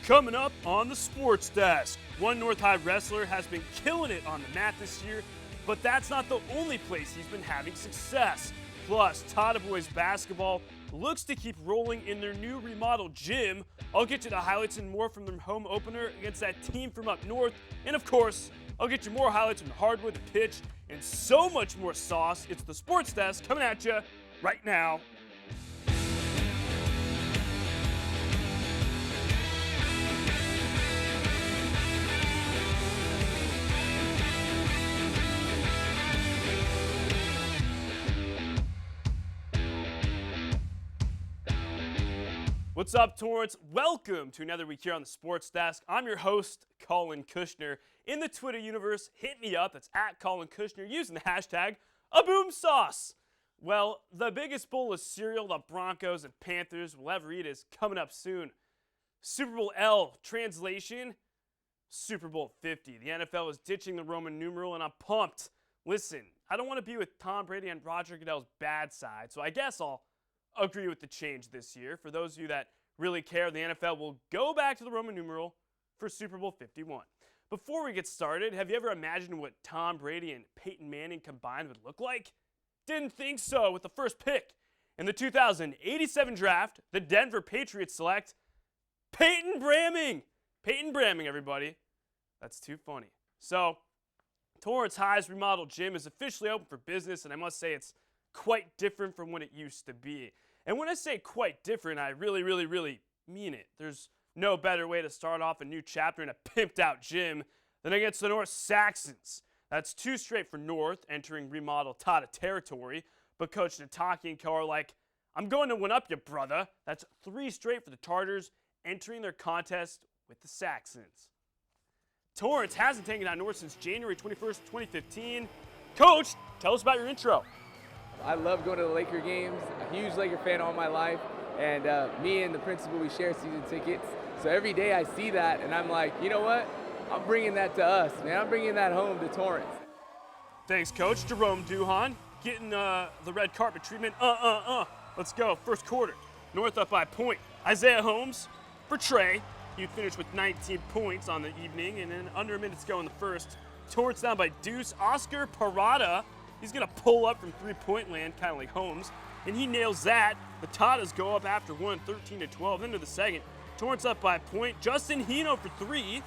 Coming up on the Sports Desk, one North High wrestler has been killing it on the mat this year, but that's not the only place he's been having success. Plus, Tata Boys basketball looks to keep rolling in their new remodeled gym. I'll get you the highlights and more from their home opener against that team from up north. And of course, I'll get you more highlights from the hardwood, the pitch, and so much more sauce. It's the Sports Desk coming at you right now. What's up, Torrance? Welcome to another week here on the Sports Desk. I'm your host, Collin Kushner. In the Twitter universe, hit me up. That's at Collin Kushner using the hashtag #AboomSauce. Well, the biggest bowl of cereal the Broncos and Panthers will ever eat is coming up soon. Super Bowl L, translation, Super Bowl 50. The NFL is ditching the Roman numeral, and I'm pumped. Listen, I don't want to be with Tom Brady and Roger Goodell's bad side, so I guess I'll agree with the change this year. For those of you that really care, the NFL will go back to the Roman numeral for Super Bowl 51. Before we get started, have you ever imagined what Tom Brady and Peyton Manning combined would look like? Didn't think so with the first pick. In the 2087 draft, the Denver Patriots select Peyton Bramming. Peyton Bramming, everybody. That's too funny. So, Torrance High's remodeled gym is officially open for business, and I must say it's quite different from what it used to be. And when I say quite different, I really mean it. There's no better way to start off a new chapter in a pimped out gym than against the North Saxons. That's 2 straight for North, entering remodeled Tata territory. But Coach Nitake and co are like, I'm going to win up you, brother. That's 3 straight for the Tartars, entering their contest with the Saxons. Torrance hasn't taken on North since January 21st, 2015. Coach, tell us about your intro. I love going to the Laker games. A huge Laker fan all my life. And me and the principal, we share season tickets. So every day I see that and I'm like, you know what? I'm bringing that to us, man. I'm bringing that home to Torrance. Thanks, Coach. Jerome Duhan getting the red carpet treatment. Let's go. First quarter. North up by a point. Isaiah Holmes for Trey. He finished with 19 points on the evening. And then under a minute to go in the first. Torrance down by deuce. Oscar Parada. He's going to pull up from three-point land, kind of like Holmes, and he nails that. The Tatas go up after one, 13-12. Into the second, Torrance up by a point. Justin Hino for 3,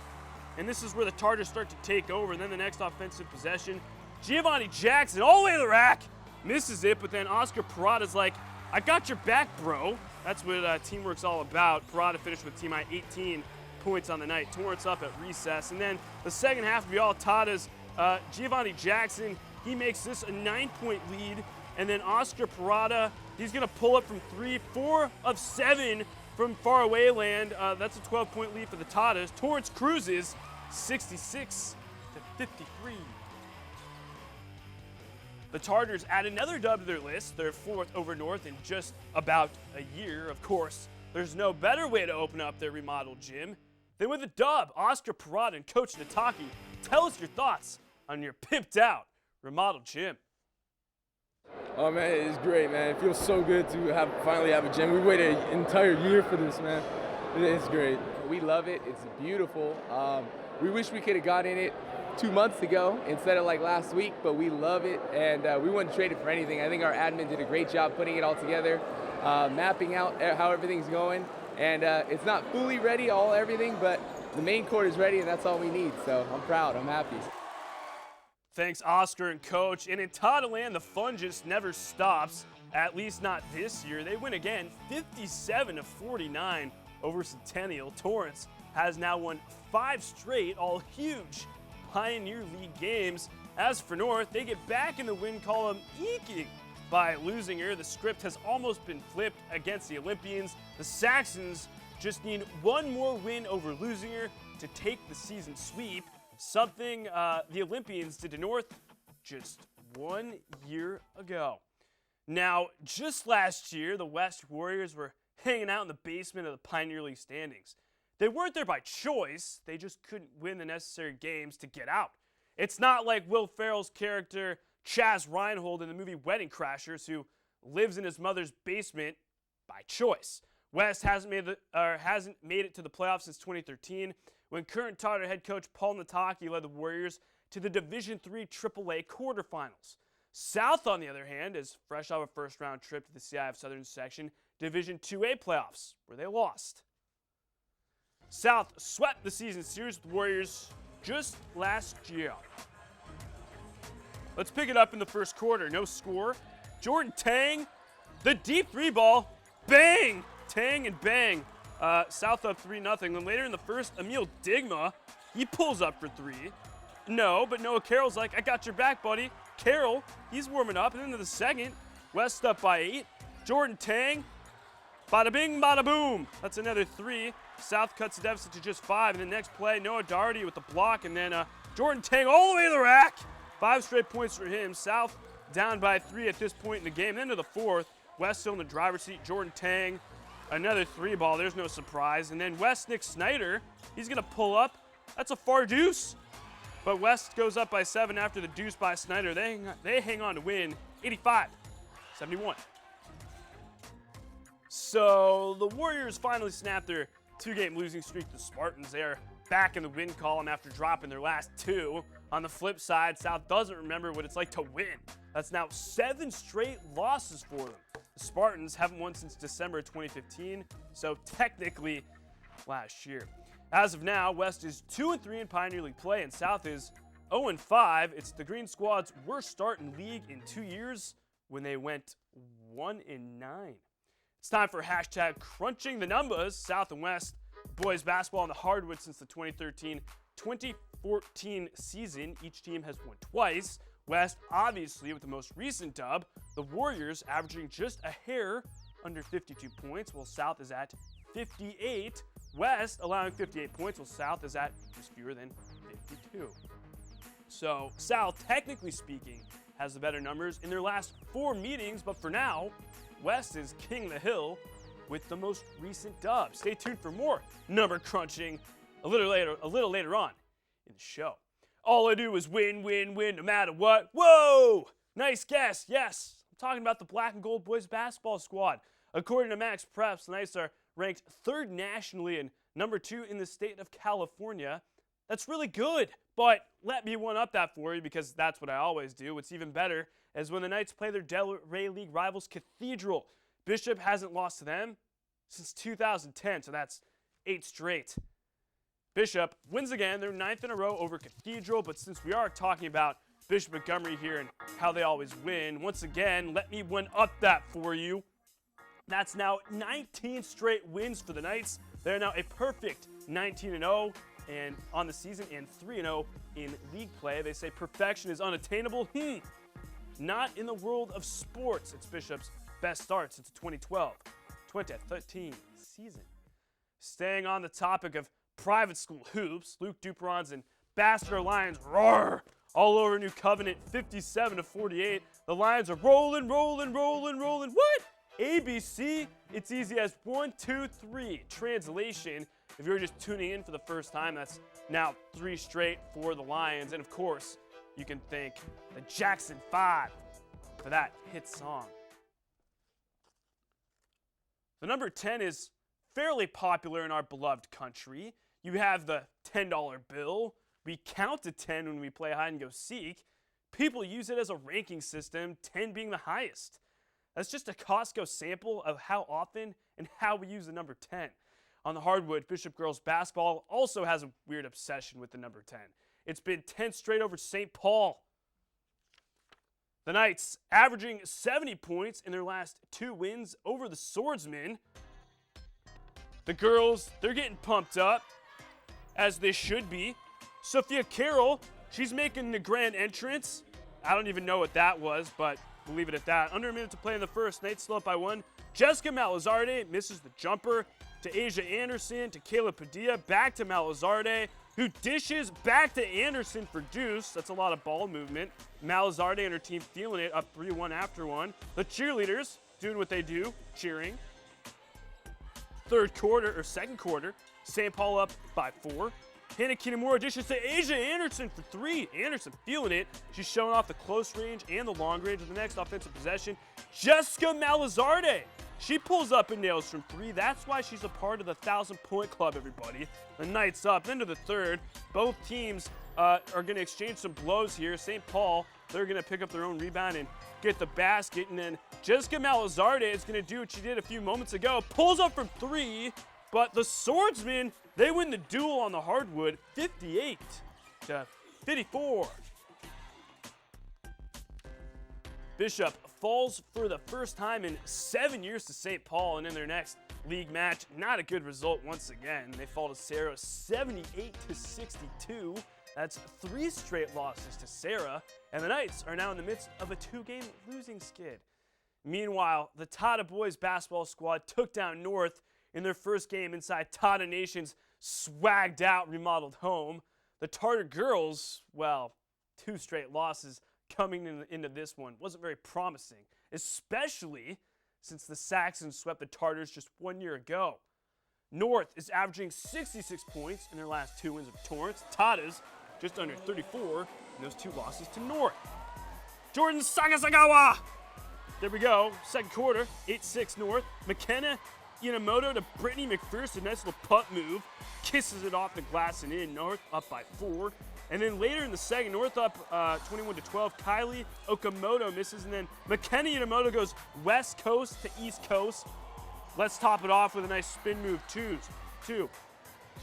and this is where the Tartars start to take over. And then the next offensive possession, Giovanni Jackson all the way to the rack, misses it, but then Oscar Parada's like, I got your back, bro. That's what teamwork's all about. Parada finished with team high 18 points on the night. Torrance up at recess, and then the second half will be all Tatas. Giovanni Jackson, he makes this a 9-point lead, and then Oscar Parada, he's going to pull up from 3, 4 of 7 from far away land. That's a 12-point lead for the Tatas. Torrance cruises 66-53. The Tartars add another dub to their list, their 4th over North in just about a year. Of course, there's no better way to open up their remodeled gym than with a dub. Oscar Parada and Coach Nitake, tell us your thoughts on your pimped out remodeled gym. Oh man, it's great, man. It feels so good to finally have a gym. We waited an entire year for this, man. It's great. We love it. It's beautiful. We wish we could have got in it 2 months ago instead of like last week, but we love it, and we wouldn't trade it for anything. I think our admin did a great job putting it all together, mapping out how everything's going, and it's not fully ready, everything, but the main court is ready, and that's all we need. So I'm proud. I'm happy. Thanks, Oscar and Coach. And in Tata land, the fun just never stops, at least not this year. They win again, 57-49 over Centennial. Torrance has now won 5 straight, all huge Pioneer League games. As for North, they get back in the win column, eking by Leuzinger. The script has almost been flipped against the Olympians. The Saxons just need one more win over Leuzinger to take the season sweep. Something the Olympians did to North just 1 year ago. Now, just last year, the West Warriors were hanging out in the basement of the Pioneer League standings. They weren't there by choice. They just couldn't win the necessary games to get out. It's not like Will Ferrell's character, Chaz Reinhold, in the movie Wedding Crashers, who lives in his mother's basement by choice. West hasn't made it to the playoffs since 2013, when current Tartar head coach Paul Nitake led the Warriors to the Division III AAA quarterfinals. South, on the other hand, is fresh off a first-round trip to the CIF Southern Section Division IIA playoffs, where they lost. South swept the season series with the Warriors just last year. Let's pick it up in the first quarter. No score. Jordan Tang, the deep three ball, bang! Tang and bang. South up 3-0. Then later in the first, Emil Digma, he pulls up for three. No, but Noah Carroll's like, I got your back, buddy. Carroll, he's warming up. And then to the second, West up by 8. Jordan Tang, bada bing, bada boom. That's another 3. South cuts the deficit to just 5. And the next play, Noah Doherty with the block. And then Jordan Tang all the way to the rack. 5 straight points for him. South down by 3 at this point in the game. Then to the fourth, West still in the driver's seat. Jordan Tang, another 3 ball. There's no surprise. And then West Nick Snyder, he's going to pull up. That's a far deuce. But West goes up by 7 after the deuce by Snyder. They hang on to win 85-71. So the Warriors finally snapped their 2-game losing streak to the Spartans. They are back in the win column after dropping their last 2. On the flip side, South doesn't remember what it's like to win. That's now 7 straight losses for them. The Spartans haven't won since December 2015, so technically last year. As of now, West is 2-3 in Pioneer League play, and South is 0-5. It's the Green Squad's worst start in league in 2 years when they went 1-9. It's time for hashtag crunching the numbers. South and West boys basketball on the hardwood since the 2013-2014 season. Each team has won twice. West, obviously, with the most recent dub. The Warriors averaging just a hair under 52 points, while South is at 58. West allowing 58 points, while South is at just fewer than 52. So South, technically speaking, has the better numbers in their last 4 meetings, but for now, West is king of the hill with the most recent dub. Stay tuned for more number crunching a little later on in the show. All I do is win, win, win, no matter what. Whoa! Nice guess. Yes, I'm talking about the Black and Gold boys basketball squad. According to Max Preps, the Knights are ranked 3rd nationally and number 2 in the state of California. That's really good, but let me one-up that for you because that's what I always do. What's even better is when the Knights play their Delray League rivals Cathedral. Bishop hasn't lost to them since 2010, so that's 8 straight. Bishop wins again. They're 9th in a row over Cathedral, but since we are talking about Bishop Montgomery here and how they always win, once again, let me one-up that for you. That's now 19 straight wins for the Knights. They're now a perfect 19-0 and on the season and 3-0 in league play. They say perfection is unattainable. Not in the world of sports. It's Bishop's best start since the 2012-2013 season. Staying on the topic of private school hoops, Luke Duperon's and Bastard Lions roar all over New Covenant 57-48. The Lions are rolling. What? ABC, it's easy as 1, 2, 3. Translation, if you're just tuning in for the first time, that's now 3 straight for the Lions. And of course, you can thank the Jackson 5 for that hit song. The number 10 is fairly popular in our beloved country. You have the $10 bill. We count to 10 when we play hide and go seek. People use it as a ranking system, 10 being the highest. That's just a Costco sample of how often and how we use the number 10. On the hardwood, Bishop girls basketball also has a weird obsession with the number 10. It's been 10 straight over St. Paul. The Knights averaging 70 points in their last 2 wins over the Swordsmen. The girls, they're getting pumped up, as they should be. Sophia Carroll, she's making the grand entrance. I don't even know what that was, but we'll leave it at that. Under a minute to play in the first. Knights still up by 1. Jessica Malazarde misses the jumper to Asia Anderson, to Kayla Padilla, back to Malazarde, who dishes back to Anderson for deuce. That's a lot of ball movement. Malazarde and her team feeling it, up 3-1 after 1. The cheerleaders doing what they do, cheering. Second quarter, St. Paul up by 4. Hannah Kinemura dishes to Asia Anderson for 3. Anderson feeling it. She's showing off the close range and the long range of the next offensive possession. Jessica Malazarde She pulls up and nails from 3. That's why she's a part of the 1,000-point club, everybody. The Knights up into the third. Both teams are going to exchange some blows here. St. Paul, they're going to pick up their own rebound and get the basket. And then Jessica Malazarde is going to do what she did a few moments ago. Pulls up from 3, but the Swordsmen, they win the duel on the hardwood, 58-54. Bishop falls for the first time in 7 years to St. Paul, and in their next league match, not a good result once again. They fall to Sarah 78-62. That's 3 straight losses to Sarah, and the Knights are now in the midst of a 2-game losing skid. Meanwhile, the Tata boys basketball squad took down North in their first game inside Tata Nation's swagged out remodeled home. The Tartar girls, well, 2 straight losses coming into this one. Wasn't very promising, especially since the Saxons swept the Tartars just 1 year ago. North is averaging 66 points in their last 2 wins of Torrance. Tatas just under 34 in those 2 losses to North. Jordan Sagasagawa. There we go. Second quarter, 8-6 North. McKenna Inamoto to Brittany McPherson. Nice little putt move. Kisses it off the glass and in. North up by 4. And then later in the second, North up 21-12. Kylie Okamoto misses, and then McKenna Inamoto goes west coast to east coast. Let's top it off with a nice spin move, 2.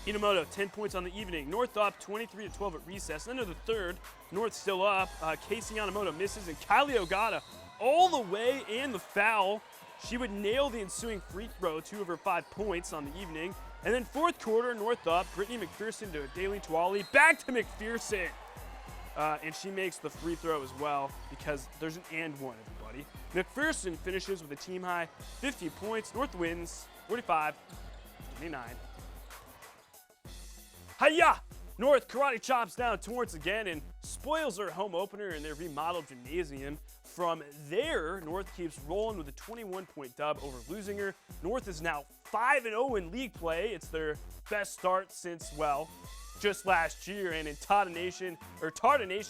Inamoto, 10 points on the evening. North up 23-12 at recess. Into the third, North still up. Casey Yamamoto misses, and Kylie Ogata all the way and the foul. She would nail the ensuing free throw, 2 of her 5 points on the evening. And then fourth quarter, North up. Brittany McPherson to Daly Twali. Back to McPherson. And she makes the free throw as well because there's an and one, everybody. McPherson finishes with a team high 50 points. North wins 45-29. Hiya! North karate chops down Torrance again and spoils their home opener in their remodeled gymnasium. From there, North keeps rolling with a 21-point dub over Leuzinger. North is now 5-0 in league play. It's their best start since, well, just last year. And in Tartar Nation,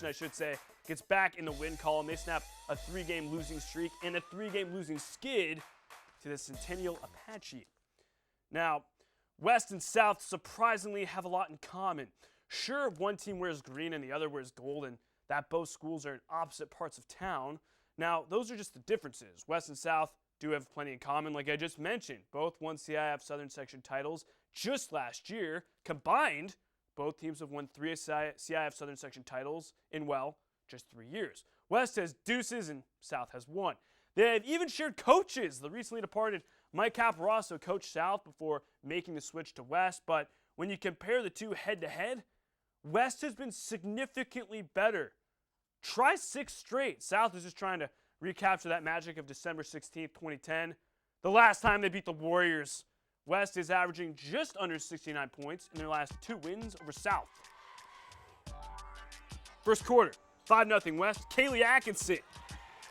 I should say, gets back in the win column. They snap a 3-game losing streak and a 3-game losing skid to the Centennial Apache. Now, West and South surprisingly have a lot in common. Sure, one team wears green and the other wears gold, and that both schools are in opposite parts of town. Now, those are just the differences. West and South do have plenty in common, like I just mentioned. Both won CIF Southern Section titles just last year. Combined, both teams have won 3 CIF Southern Section titles in, well, just 3 years. West has deuces and South has 1. They have even shared coaches. The recently departed Mike Caparasso coached South before making the switch to West, but when you compare the two head-to-head, West has been significantly better. Try 6 straight. South is just trying to recapture that magic of December 16th, 2010. The last time they beat the Warriors. West is averaging just under 69 points in their last 2 wins over South. First quarter, 5-0 West. Kaylee Atkinson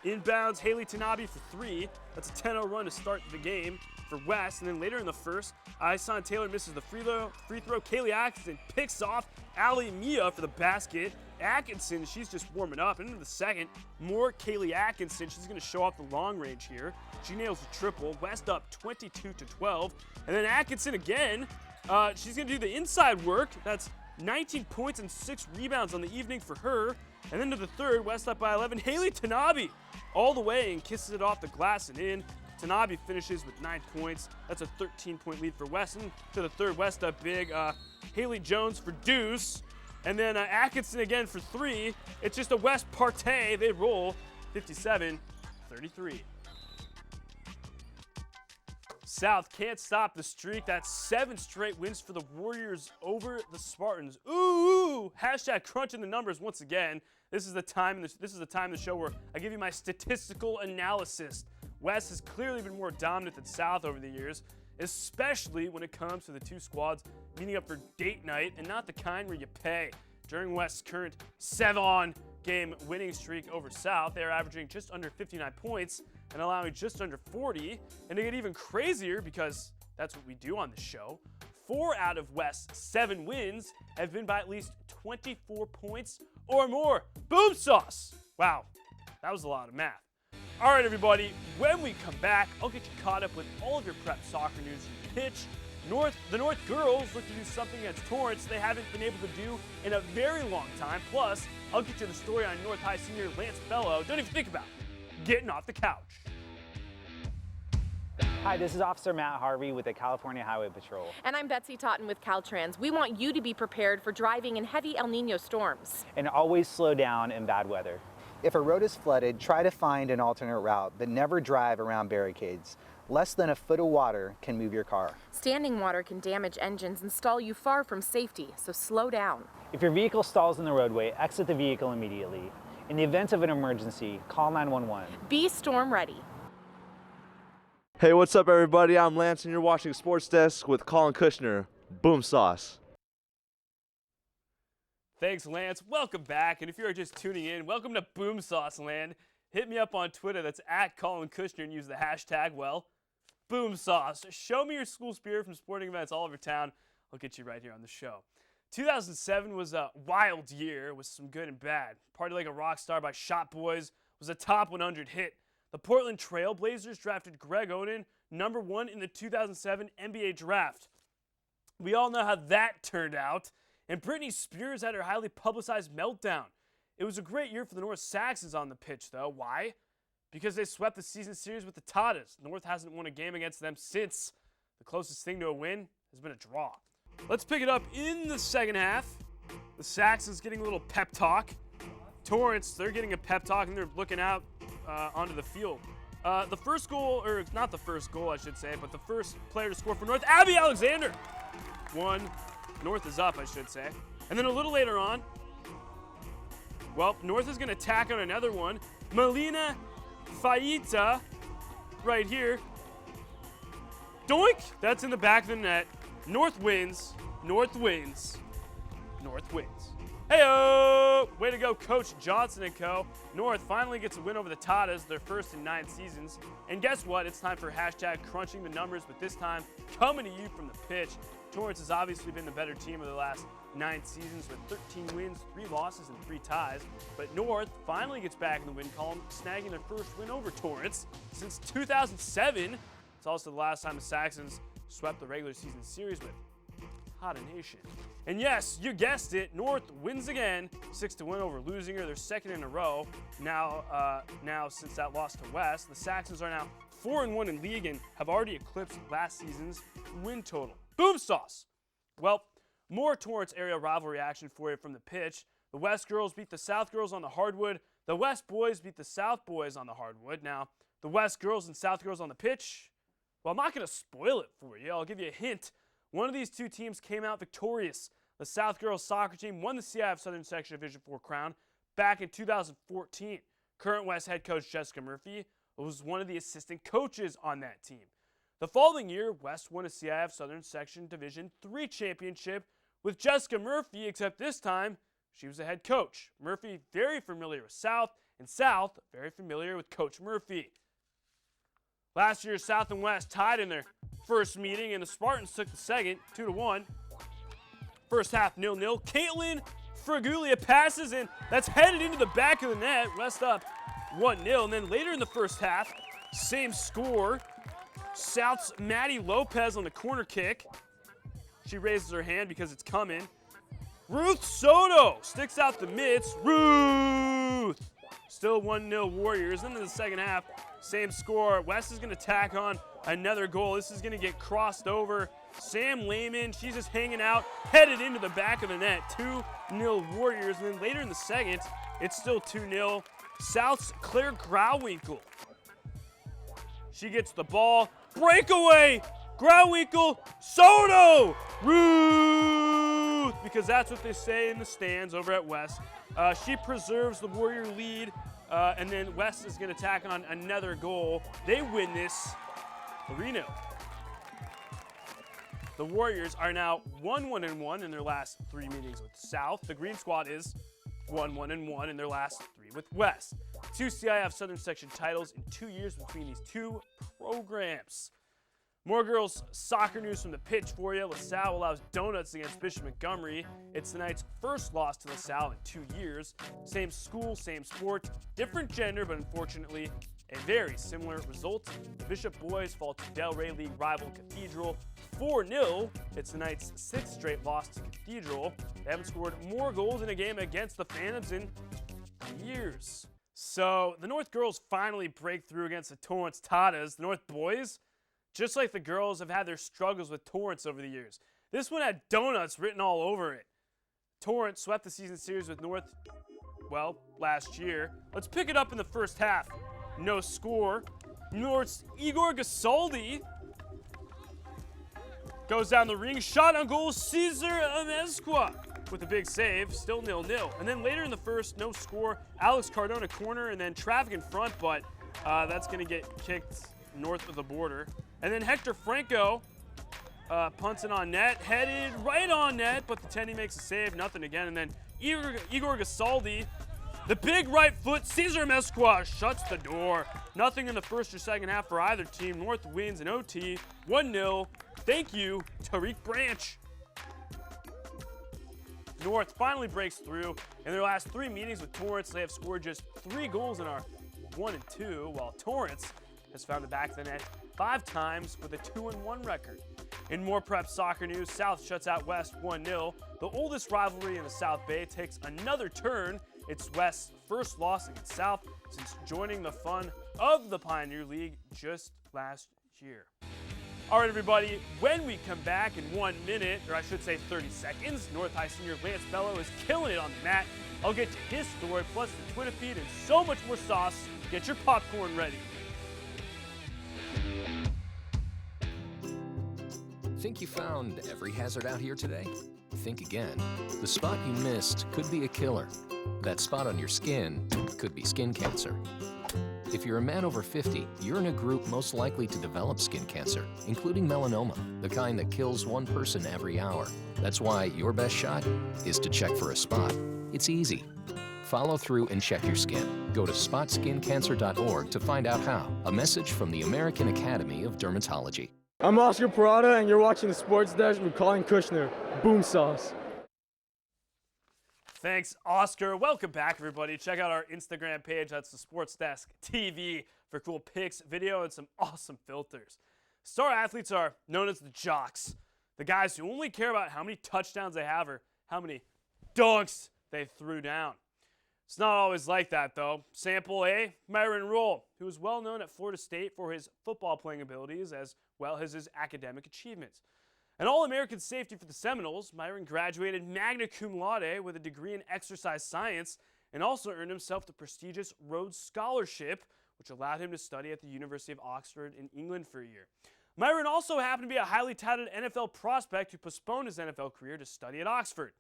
inbounds Haley Tanabe for 3. That's a 10-0 run to start the game for West. And then later in the first, Isan Taylor misses the free throw. Kaylee Atkinson picks off Ali Mia for the basket. Atkinson, she's just warming up. And into the second, more Kaylee Atkinson. She's going to show off the long range here. She nails the triple. West up 22-12. And then Atkinson again. She's going to do the inside work. That's 19 points and 6 rebounds on the evening for her. And then to the third, West up by 11. Haley Tanabe all the way and kisses it off the glass and in. Tanabe finishes with 9 points. That's a 13-point lead for West. And to the third, West up big. Haley Jones for deuce. And then Atkinson again for 3. It's just a West partay. They roll 57-33. South can't stop the streak. That's 7 straight wins for the Warriors over the Spartans. Ooh! Hashtag crunching the numbers once again. This is the time in the show where I give you my statistical analysis. West has clearly been more dominant than South over the years, especially when it comes to the 2 squads meeting up for date night, and not the kind where you pay. During West's current 7-game winning streak over South, they are averaging just under 59 points and allowing just under 40. And to get even crazier, because that's what we do on this show, 4 out of West's 7 wins have been by at least 24 points or more. Boom sauce! Wow, that was a lot of math. All right, everybody, when we come back, I'll get you caught up with all of your prep soccer news from the pitch. The North girls look to do something against Torrance they haven't been able to do in a very long time. Plus, I'll get you the story on North High senior Lance Bellow. Don't even think about it. Getting off the couch. Hi, this is Officer Matt Harvey with the California Highway Patrol. And I'm Betsy Totten with Caltrans. We want you to be prepared for driving in heavy El Nino storms. And always slow down in bad weather. If a road is flooded, try to find an alternate route, but never drive around barricades. Less than a foot of water can move your car. Standing water can damage engines and stall you far from safety, so slow down. If your vehicle stalls in the roadway, exit the vehicle immediately. In the event of an emergency, call 911. Be storm ready. Hey, what's up, everybody? I'm Lance, and you're watching Sports Desk with Collin Kushner. Boom sauce. Thanks, Lance. Welcome back. And if you're just tuning in, welcome to Boom Sauce Land. Hit me up on Twitter. That's at Collin Kushner, and use the hashtag, well, Boom Sauce. Show me your school spirit from sporting events all over town. I'll get you right here on the show. 2007 was a wild year with some good and bad. Party Like a Rock Star by Shot Boys was a top 100 hit. The Portland Trail Blazers drafted Greg Oden, #1 in the 2007 NBA draft. We all know how that turned out. And Britney Spears had her highly publicized meltdown. It was a great year for the North Saxons on the pitch, though. Why? Because they swept the season series with the Tartars. North hasn't won a game against them since. The closest thing to a win has been a draw. Let's pick it up in the second half. The Saxons getting a little pep talk. Torrance, they're getting a pep talk, and they're looking out onto the field. The first goal, or not the first goal, I should say, but the first player to score for North, Abby Alexander. North is up, I should say. And then a little later on, well, North is going to tack on another one. Melina Faita, right here. Doink! That's in the back of the net. North wins. North wins. North wins. Hey-o! Way to go, Coach Johnson and co. North finally gets a win over the Tartars, their first in 9 seasons. And guess what? It's time for hashtag crunching the numbers, but this time coming to you from the pitch. Torrance has obviously been the better team of the last 9 seasons with 13 wins, 3 losses, and 3 ties. But North finally gets back in the win column, snagging their first win over Torrance since 2007. It's also the last time the Saxons swept the regular season series with Hot Nation. And yes, you guessed it, North wins again, 6-1 over Leuzinger, their second in a row. Now since that loss to West, the Saxons are now 4-1 in league and have already eclipsed last season's win total. Boom sauce! Well, more Torrance area rivalry action for you from the pitch. The West girls beat the South girls on the hardwood. The West boys beat the South boys on the hardwood. Now, the West girls and South girls on the pitch, well, I'm not going to spoil it for you. I'll give you a hint. One of these two teams came out victorious. The South girls soccer team won the CIF Southern Section Division IV crown back in 2014. Current West head coach Jessica Murphy was one of the assistant coaches on that team. The following year, West won a CIF Southern Section Division III championship with Jessica Murphy, except this time, she was the head coach. Murphy, very familiar with South, and South, very familiar with Coach Murphy. Last year, South and West tied in their first meeting, and the Spartans took the second, 2-1. First half, 0-0. Caitlin Fraguglia passes, and that's headed into the back of the net. West up 1-0, and then later in the first half, same score. South's Maddie Lopez on the corner kick. She raises her hand because it's coming. Ruth Soto sticks out the mitts. Ruth! Still 1-0 Warriors. Then in the second half, same score. West is going to tack on another goal. This is going to get crossed over. Sam Lehman, she's just hanging out, headed into the back of the net. 2-0 Warriors. And then later in the second, it's still 2-0. South's Claire Grauwinkle. She gets the ball. Breakaway! Grauwinkle, Soto! Ruth! Because that's what they say in the stands over at West. She preserves the Warrior lead, and then West is going to tack on another goal. They win this 3-0. The Warriors are now 1-1-1 in their last 3 meetings with South. The Green Squad is 1-1-1 in their last 3 with West. 2 CIF Southern Section titles in 2 years between these 2 programs. More girls soccer news from the pitch for you. LaSalle allows donuts against Bishop Montgomery. It's the night's first loss to LaSalle in 2 years. Same school, same sport, different gender, but unfortunately a very similar result. The Bishop boys fall to Del Rey League rival Cathedral 4-0. It's the Knights' 6th straight loss to Cathedral. They haven't scored more goals in a game against the Phantoms in years. So the North girls finally break through against the Torrance Tartars. The North boys, just like the girls, have had their struggles with Torrance over the years. This one had donuts written all over it. Torrance swept the season series with North, well, last year. Let's pick it up in the first half. No score. North's Igor Gasaldi goes down the ring. Shot on goal, Cesar Amezcua with a big save. Still 0-0. And then later in the first, no score. Alex Cardona corner and then traffic in front, but that's going to get kicked north of the border. And then Hector Franco punts it on net, headed right on net, but the Tenny makes a save, nothing again. And then Igor Gasaldi, the big right foot, Cesar Amezcua shuts the door. Nothing in the first or second half for either team. North wins in OT, 1-0. Thank you, Tariq Branch. North finally breaks through. In their last 3 meetings with Torrance, they have scored just 3 goals in our 1 and 2, while Torrance has found the back of the net 5 times with a 2-1 record. In more prep soccer news, South shuts out West 1-0. The oldest rivalry in the South Bay takes another turn. It's West's first loss against South since joining the fun of the Pioneer League just last year. All right, everybody, when we come back in 1 minute, or I should say 30 seconds, North High senior Lance Bellow is killing it on the mat. I'll get to his story, plus the Twitter feed, and so much more sauce. Get your popcorn ready. Think you found every hazard out here today? Think again. The spot you missed could be a killer. That spot on your skin could be skin cancer. If you're a man over 50, you're in a group most likely to develop skin cancer, including melanoma, the kind that kills 1 person every hour. That's why your best shot is to check for a spot. It's easy. Follow through and check your skin. Go to spotskincancer.org to find out how. A message from the American Academy of Dermatology. I'm Oscar Parada, and you're watching the Sports Desk with Collin Kushner. Boom sauce. Thanks, Oscar. Welcome back, everybody. Check out our Instagram page. That's the SportsDesk TV for cool pics, video, and some awesome filters. Star athletes are known as the jocks, the guys who only care about how many touchdowns they have or how many dunks they threw down. It's not always like that, though. Sample A, Myron Roll, who is well known at Florida State for his football playing abilities as well as his academic achievements. An All-American safety for the Seminoles, Myron graduated magna cum laude with a degree in exercise science and also earned himself the prestigious Rhodes Scholarship, which allowed him to study at the University of Oxford in England for a year. Myron also happened to be a highly touted NFL prospect who postponed his NFL career to study at Oxford.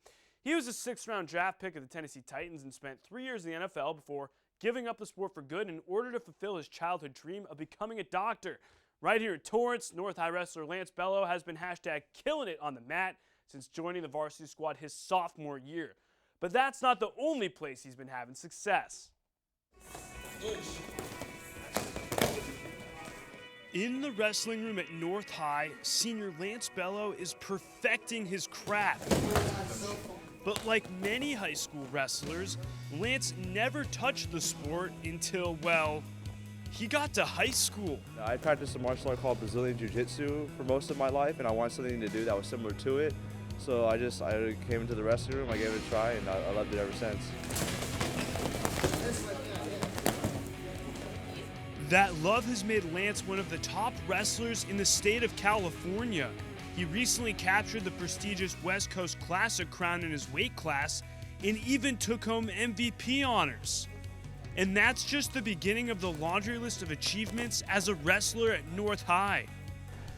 He was a 6th-round draft pick of the Tennessee Titans and spent 3 years in the NFL before giving up the sport for good in order to fulfill his childhood dream of becoming a doctor. Right here in Torrance, North High wrestler Lance Bellow has been hashtag killing it on the mat since joining the varsity squad his sophomore year. But that's not the only place he's been having success. In the wrestling room at North High, senior Lance Bellow is perfecting his craft. But like many high school wrestlers, Lance never touched the sport until, well, he got to high school. I practiced a martial art called Brazilian Jiu-Jitsu for most of my life, and I wanted something to do that was similar to it. So I came into the wrestling room, I gave it a try, and I loved it ever since. That love has made Lance one of the top wrestlers in the state of California. He recently captured the prestigious West Coast Classic crown in his weight class and even took home MVP honors. And that's just the beginning of the laundry list of achievements as a wrestler at North High.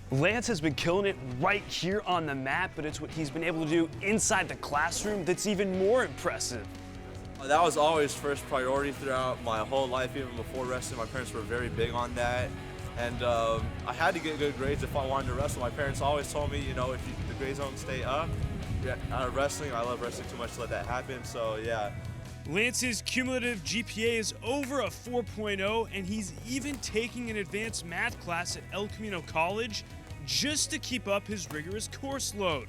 Lance has been killing it right here on the mat, but it's what he's been able to do inside the classroom that's even more impressive. That was always first priority throughout my whole life, even before wrestling. My parents were very big on that. And I had to get good grades if I wanted to wrestle. My parents always told me, you know, if the grades don't stay up, out of wrestling, I love wrestling too much to let that happen, so yeah. Lance's cumulative GPA is over a 4.0, and he's even taking an advanced math class at El Camino College just to keep up his rigorous course load.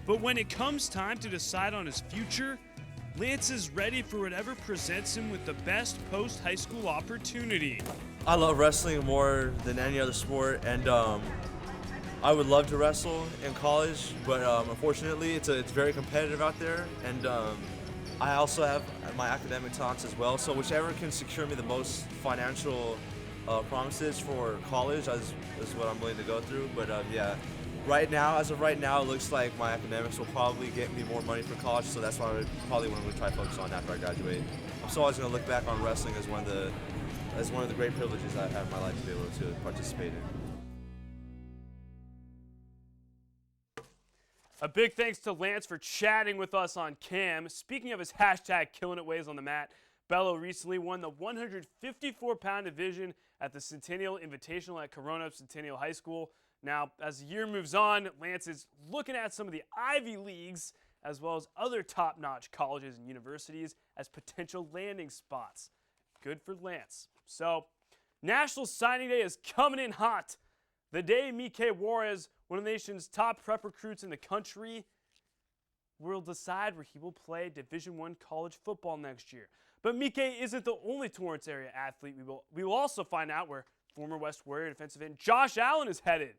But when it comes time to decide on his future, Lance is ready for whatever presents him with the best post-high school opportunity. I love wrestling more than any other sport, and I would love to wrestle in college, but unfortunately it's very competitive out there, and I also have my academic talents as well, so whichever can secure me the most financial promises for college is what I'm willing to go through. But yeah, as of right now, it looks like my academics will probably get me more money for college, so that's what I probably want to try to focus on after I graduate. I'm still always going to look back on wrestling as one of the great privileges I have in my life to be able to participate in. A big thanks to Lance for chatting with us on cam. Speaking of his hashtag killing it ways on the mat, Bellow recently won the 154-pound division at the Centennial Invitational at Corona Centennial High School. Now, as the year moves on, Lance is looking at some of the Ivy Leagues as well as other top-notch colleges and universities as potential landing spots. Good for Lance. So, National Signing Day is coming in hot. The day Mike Juarez, one of the nation's top prep recruits in the country, will decide where he will play Division I college football next year. But Mike isn't the only Torrance area athlete. We will also find out where former West Warrior defensive end Josh Allen is headed.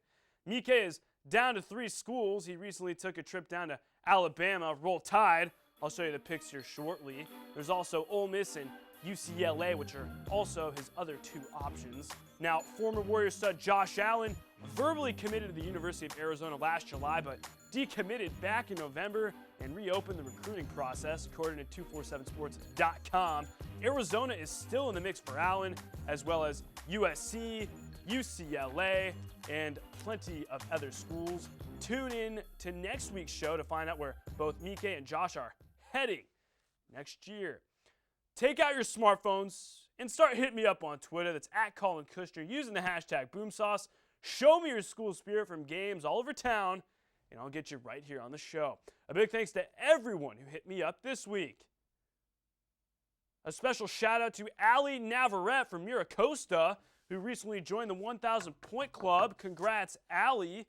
Mike is down to 3 schools. He recently took a trip down to Alabama, Roll Tide. I'll show you the pics here shortly. There's also Ole Miss and UCLA, which are also his other 2 options. Now, former Warrior stud Josh Allen verbally committed to the University of Arizona last July, but decommitted back in November and reopened the recruiting process, according to 247sports.com. Arizona is still in the mix for Allen, as well as USC, UCLA, and plenty of other schools. Tune in to next week's show to find out where both Mike and Josh are heading next year. Take out your smartphones and start hitting me up on Twitter. That's at Collin Kushner using the hashtag BoomSauce. Show me your school spirit from games all over town, and I'll get you right here on the show. A big thanks to everyone who hit me up this week. A special shout out to Ali Navarrete from Miracosta, who recently joined the 1,000 Point Club. Congrats, Ali.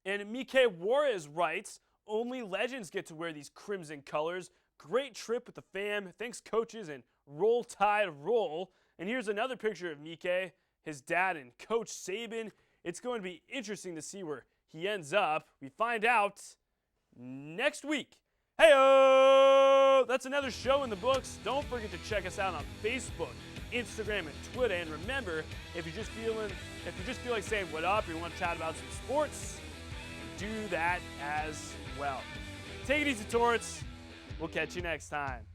And Mike Juarez writes, only legends get to wear these crimson colors. Great trip with the fam. Thanks, coaches, and Roll Tide Roll. And here's another picture of Mike, his dad, and Coach Saban. It's going to be interesting to see where he ends up. We find out next week. Hey-oh! That's another show in the books. Don't forget to check us out on Facebook, Instagram, and Twitter. And remember, if you just feel like saying what up or you want to chat about some sports, do that as well. Take it easy, Torrance. We'll catch you next time.